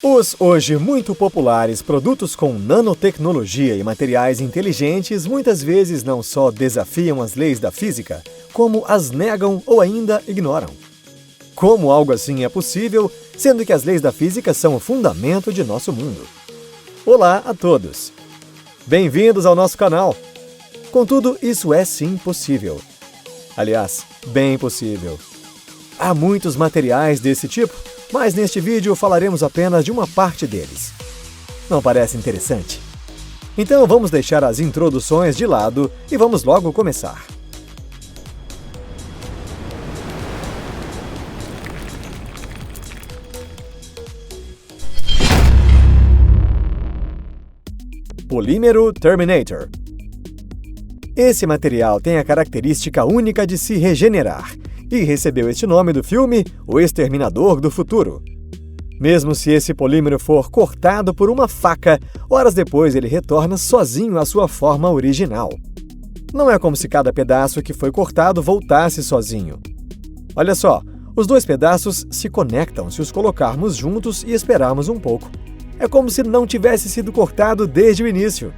Os hoje muito populares produtos com nanotecnologia e materiais inteligentes muitas vezes não só desafiam as leis da física, como as negam ou ainda ignoram. Como algo assim é possível, sendo que as leis da física são o fundamento de nosso mundo? Olá a todos! Bem-vindos ao nosso canal! Contudo, isso é sim possível. Aliás, bem possível. Há muitos materiais desse tipo, mas neste vídeo falaremos apenas de uma parte deles. Não parece interessante? Então vamos deixar as introduções de lado e vamos logo começar. Polímero Terminator. Esse material tem a característica única de se regenerar e recebeu este nome do filme O Exterminador do Futuro. Mesmo se esse polímero for cortado por uma faca, horas depois ele retorna sozinho à sua forma original. Não é como se cada pedaço que foi cortado voltasse sozinho. Olha só, os dois pedaços se conectam se os colocarmos juntos e esperarmos um pouco. É como se não tivesse sido cortado desde o início.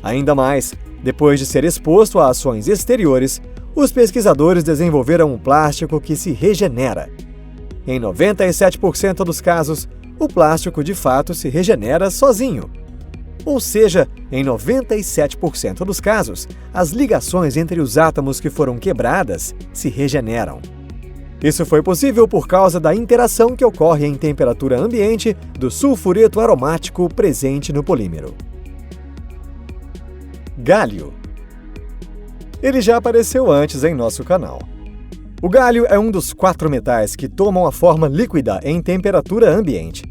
Ainda mais, depois de ser exposto a ações exteriores, os pesquisadores desenvolveram um plástico que se regenera. Em 97% dos casos, o plástico de fato se regenera sozinho. Ou seja, em 97% dos casos, as ligações entre os átomos que foram quebradas se regeneram. Isso foi possível por causa da interação que ocorre em temperatura ambiente do sulfureto aromático presente no polímero. Gálio. Ele já apareceu antes em nosso canal. O gálio é um dos 4 metais que tomam a forma líquida em temperatura ambiente.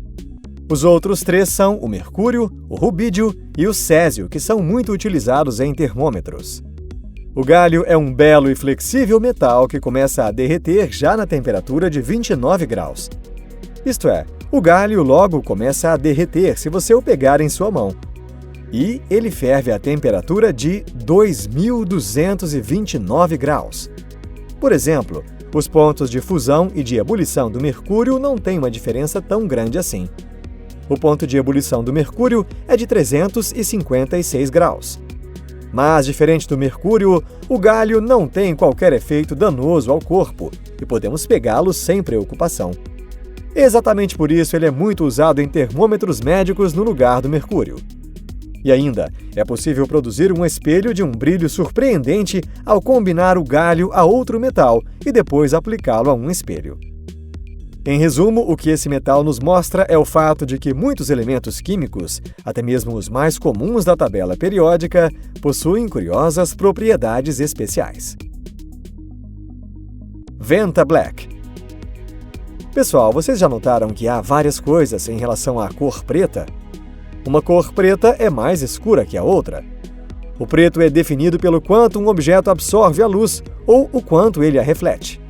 Os outros 3 são o mercúrio, o rubídio e o césio, que são muito utilizados em termômetros. O gálio é um belo e flexível metal que começa a derreter já na temperatura de 29 graus. Isto é, o gálio logo começa a derreter se você o pegar em sua mão. E ele ferve a temperatura de 2.229 graus. Por exemplo, os pontos de fusão e de ebulição do mercúrio não têm uma diferença tão grande assim. O ponto de ebulição do mercúrio é de 356 graus. Mas, diferente do mercúrio, o gálio não tem qualquer efeito danoso ao corpo e podemos pegá-lo sem preocupação. Exatamente por isso ele é muito usado em termômetros médicos no lugar do mercúrio. E ainda, é possível produzir um espelho de um brilho surpreendente ao combinar o gálio a outro metal e depois aplicá-lo a um espelho. Em resumo, o que esse metal nos mostra é o fato de que muitos elementos químicos, até mesmo os mais comuns da tabela periódica, possuem curiosas propriedades especiais. Venta Black. Pessoal, vocês já notaram que há várias coisas em relação à cor preta? Uma cor preta é mais escura que a outra. O preto é definido pelo quanto um objeto absorve a luz ou o quanto ele a reflete.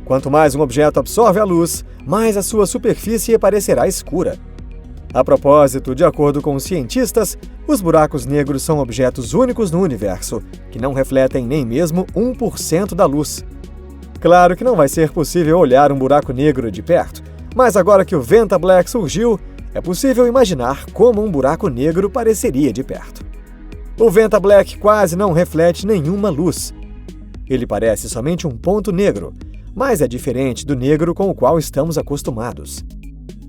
Quanto mais um objeto absorve a luz, mais a sua superfície parecerá escura. A propósito, de acordo com os cientistas, os buracos negros são objetos únicos no universo, que não refletem nem mesmo 1% da luz. Claro que não vai ser possível olhar um buraco negro de perto, mas agora que o Venta Black surgiu, é possível imaginar como um buraco negro pareceria de perto. O Venta Black quase não reflete nenhuma luz. Ele parece somente um ponto negro, mas é diferente do negro com o qual estamos acostumados.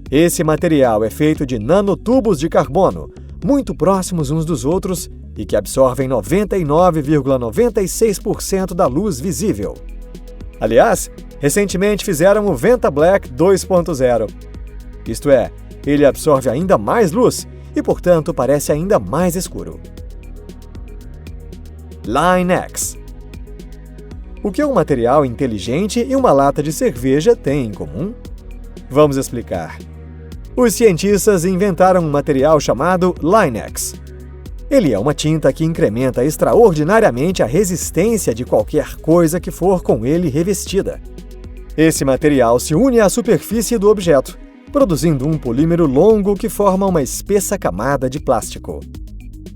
Esse material é feito de nanotubos de carbono, muito próximos uns dos outros e que absorvem 99,96% da luz visível. Aliás, recentemente fizeram o Venta Black 2.0. Isto é, ele absorve ainda mais luz e, portanto, parece ainda mais escuro. Line-X. O que um material inteligente e uma lata de cerveja têm em comum? Vamos explicar. Os cientistas inventaram um material chamado Line-X. Ele é uma tinta que incrementa extraordinariamente a resistência de qualquer coisa que for com ele revestida. Esse material se une à superfície do objeto, produzindo um polímero longo que forma uma espessa camada de plástico.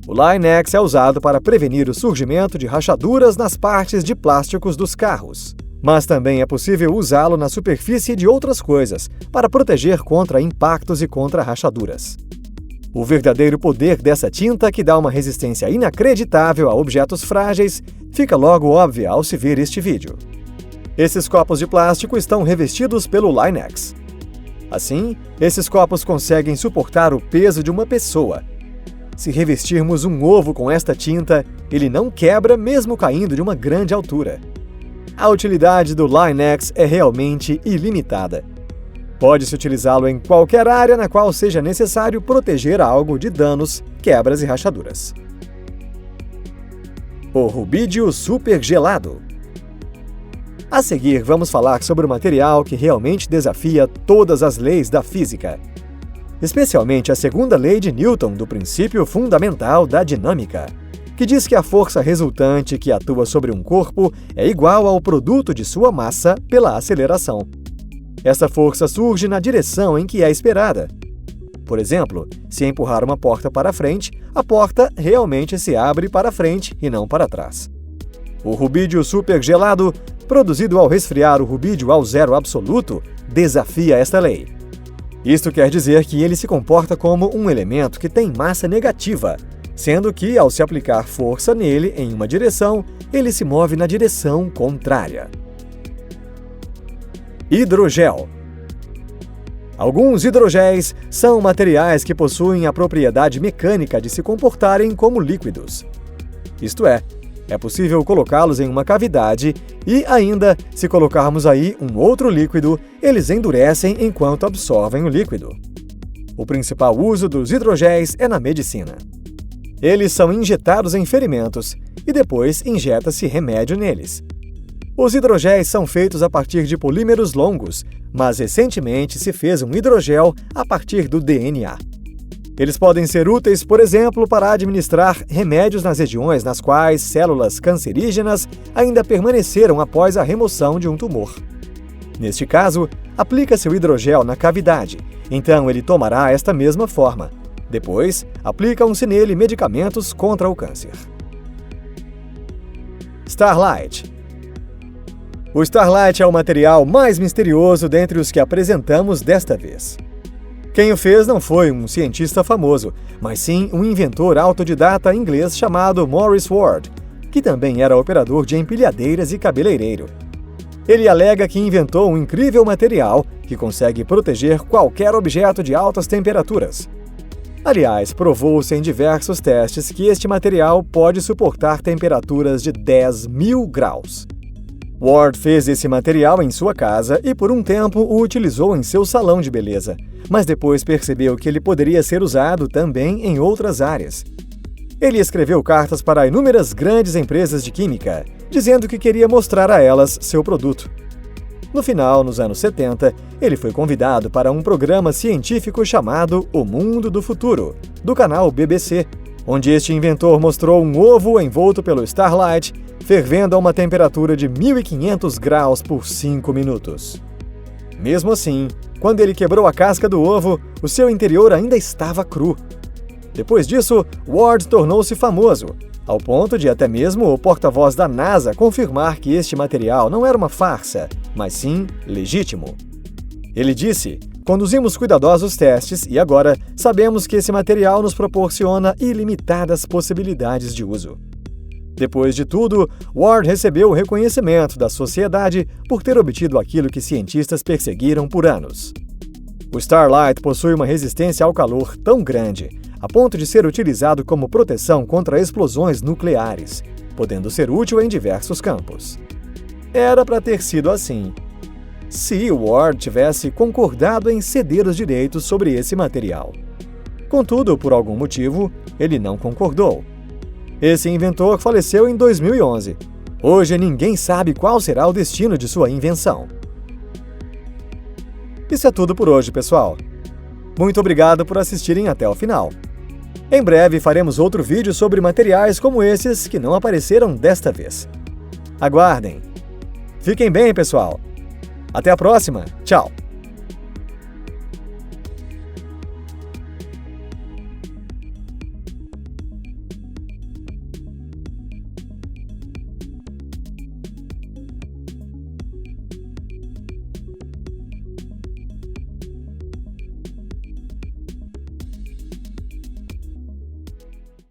O Line-X é usado para prevenir o surgimento de rachaduras nas partes de plásticos dos carros. Mas também é possível usá-lo na superfície de outras coisas, para proteger contra impactos e contra rachaduras. O verdadeiro poder dessa tinta, que dá uma resistência inacreditável a objetos frágeis, fica logo óbvia ao se ver este vídeo. Esses copos de plástico estão revestidos pelo Line-X. Assim, esses copos conseguem suportar o peso de uma pessoa. Se revestirmos um ovo com esta tinta, ele não quebra mesmo caindo de uma grande altura. A utilidade do Line-X é realmente ilimitada. Pode-se utilizá-lo em qualquer área na qual seja necessário proteger algo de danos, quebras e rachaduras. O rubídio supergelado. A seguir, vamos falar sobre o material que realmente desafia todas as leis da física, especialmente a segunda lei de Newton do princípio fundamental da dinâmica, que diz que a força resultante que atua sobre um corpo é igual ao produto de sua massa pela aceleração. Essa força surge na direção em que é esperada. Por exemplo, se empurrar uma porta para frente, a porta realmente se abre para frente e não para trás. O rubídio supergelado, produzido ao resfriar o rubídio ao zero absoluto, desafia esta lei. Isto quer dizer que ele se comporta como um elemento que tem massa negativa, sendo que, ao se aplicar força nele em uma direção, ele se move na direção contrária. Hidrogel. Alguns hidrogéis são materiais que possuem a propriedade mecânica de se comportarem como líquidos. Isto é possível colocá-los em uma cavidade e, ainda, se colocarmos aí um outro líquido, eles endurecem enquanto absorvem o líquido. O principal uso dos hidrogéis é na medicina. Eles são injetados em ferimentos e depois injeta-se remédio neles. Os hidrogéis são feitos a partir de polímeros longos, mas recentemente se fez um hidrogel a partir do DNA. Eles podem ser úteis, por exemplo, para administrar remédios nas regiões nas quais células cancerígenas ainda permaneceram após a remoção de um tumor. Neste caso, aplica-se o hidrogel na cavidade, então ele tomará esta mesma forma. Depois, aplicam-se nele medicamentos contra o câncer. Starlight. O Starlight é o material mais misterioso dentre os que apresentamos desta vez. Quem o fez não foi um cientista famoso, mas sim um inventor autodidata inglês chamado Maurice Ward, que também era operador de empilhadeiras e cabeleireiro. Ele alega que inventou um incrível material que consegue proteger qualquer objeto de altas temperaturas. Aliás, provou-se em diversos testes que este material pode suportar temperaturas de 10.000 graus. Ward fez esse material em sua casa e por um tempo o utilizou em seu salão de beleza, mas depois percebeu que ele poderia ser usado também em outras áreas. Ele escreveu cartas para inúmeras grandes empresas de química, dizendo que queria mostrar a elas seu produto. No final, nos anos 70, ele foi convidado para um programa científico chamado O Mundo do Futuro, do canal BBC, onde este inventor mostrou um ovo envolto pelo Starlight, fervendo a uma temperatura de 1.500 graus por 5 minutos. Mesmo assim, quando ele quebrou a casca do ovo, o seu interior ainda estava cru. Depois disso, Ward tornou-se famoso, ao ponto de até mesmo o porta-voz da NASA confirmar que este material não era uma farsa, mas sim legítimo. Ele disse: "Conduzimos cuidadosos testes e agora sabemos que esse material nos proporciona ilimitadas possibilidades de uso." Depois de tudo, Ward recebeu o reconhecimento da sociedade por ter obtido aquilo que cientistas perseguiram por anos. O Starlight possui uma resistência ao calor tão grande, a ponto de ser utilizado como proteção contra explosões nucleares, podendo ser útil em diversos campos. Era para ter sido assim, se Ward tivesse concordado em ceder os direitos sobre esse material. Contudo, por algum motivo, ele não concordou. Esse inventor faleceu em 2011. Hoje ninguém sabe qual será o destino de sua invenção. Isso é tudo por hoje, pessoal. Muito obrigado por assistirem até o final. Em breve faremos outro vídeo sobre materiais como esses que não apareceram desta vez. Aguardem! Fiquem bem, pessoal! Até a próxima! Tchau!